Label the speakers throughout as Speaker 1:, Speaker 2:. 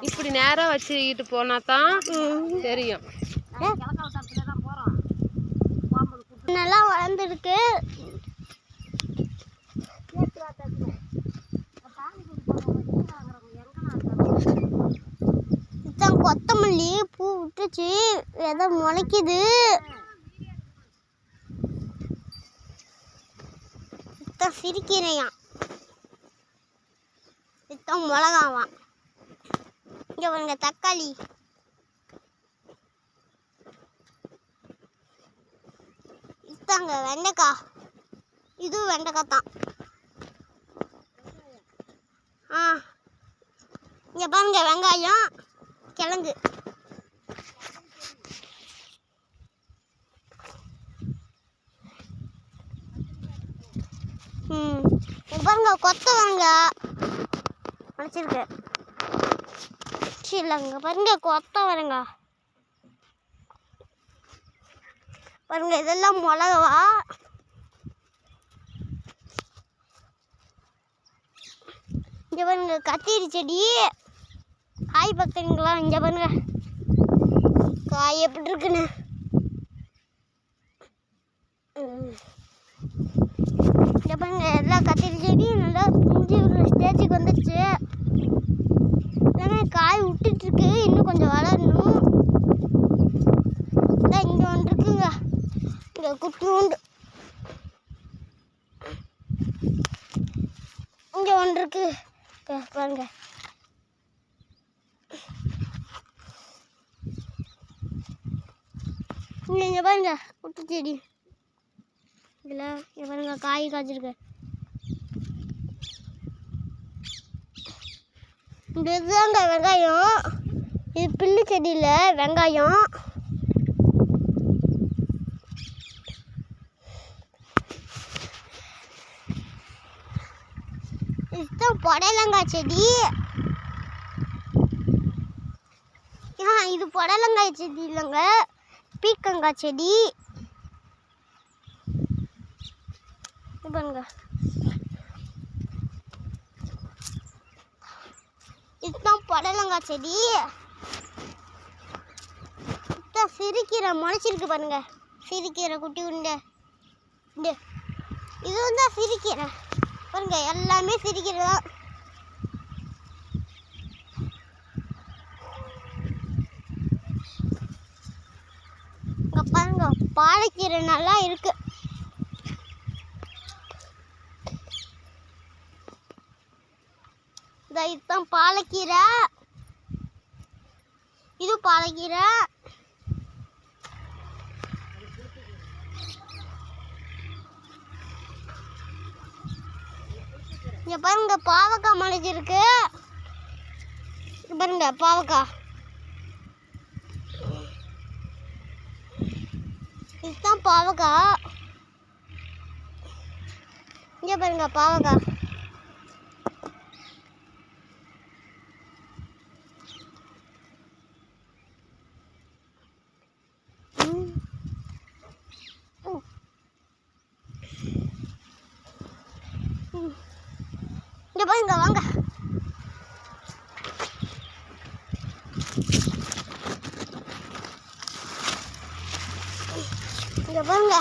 Speaker 1: இப்படி நேரம் வச்சுக்கிட்டு போனா தான் தெரியும்.
Speaker 2: நல்லா வளர்ந்துருக்கு. கொத்தமல்லி பூ விட்டுச்சு, ஏதோ முளைக்குது. சிரிக்கிறையான், இத்தான் மிளகாவான். இங்க பாருங்க தக்காளி, இத்தாங்க வெண்டைக்காய், இதுவும் வெண்டைக்காய் தான். இங்க பாருங்க வெங்காயம், கிழங்கு. பாருங்க கொத்தவரங்காய் முளைச்சிருக்கு. இல்லைங்க பாருங்க கொத்தவரங்காய் பாருங்க, இதெல்லாம் மிளகவா. இங்க பாருங்க கத்திரி செடி, காய் பார்க்குறீங்களா? இங்க பாருங்க காய் எப்படி இருக்குன்னு. இங்க பாருங்க எல்லாம் கத்திரி செடி நல்லா முடிஞ்சு ஒரு ஸ்டேஜுக்கு வந்துடுச்சு. எல்லாமே காய் விட்டுட்டு இருக்கு, இன்னும் கொஞ்சம் வளரணும். இங்க ஒன்று இருக்குங்க, இங்க குட்டியூண்டு. இங்க ஒன்று இருக்கு பாருங்க. இங்க பாருங்க குட்டி செடி, இதுல இங்க பாருங்க காய் காய்ச்சிருக்கு. இதுதாங்க வெங்காயம், இது பில்லு செடியில வெங்காயம். இதுதான் புடலங்காய் செடி. இது புடலங்காய் செடி இல்லைங்க, பீக்கங்காய் செடி. பாருங்க இதுதான் புடலங்காய் செடி. இதுதான் சிறுக்கீரை முளைச்சிருக்கு பாருங்க, சிறுக்கீரை குட்டி உண்டு. இது வந்து சிறுக்கீரை பாருங்க, எல்லாமே சிறுக்கீரை தான். இங்க பாருங்க பாலக்கீரை நல்லா இருக்கு. இதுதான் பாலக்கீரை, இது பாலக்கீரை. இங்க பாருங்க பாவக்காய் முளைச்சிருக்கு. பாருங்க பாவக்காய், இதுதான் பாவக்காய். இங்க பாருங்க பாவக்காய். இங்க பாருங்க வாங்க, இங்க பாருங்க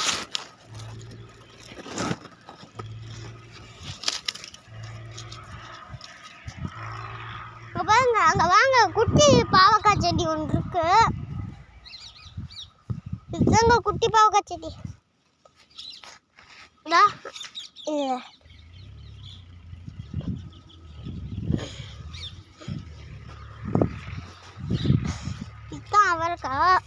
Speaker 2: பாருங்க, அங்க வாங்க குட்டி பாவக்காய் செடி ஒன்று இருக்கு. இதுதாங்க குட்டி பாவக்காய் செடி. இதுதான் அவரைக்காய்.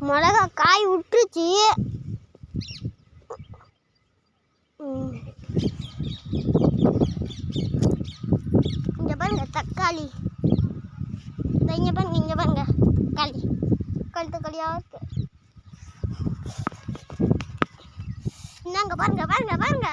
Speaker 2: மிளகா காய் விட்டுருச்சு. இங்க பாருங்க தக்காளி, இங்க பாருங்க தக்காளி, தக்காளியா இருக்கு. இந்தாங்க பாருங்க பாருங்க பாருங்க.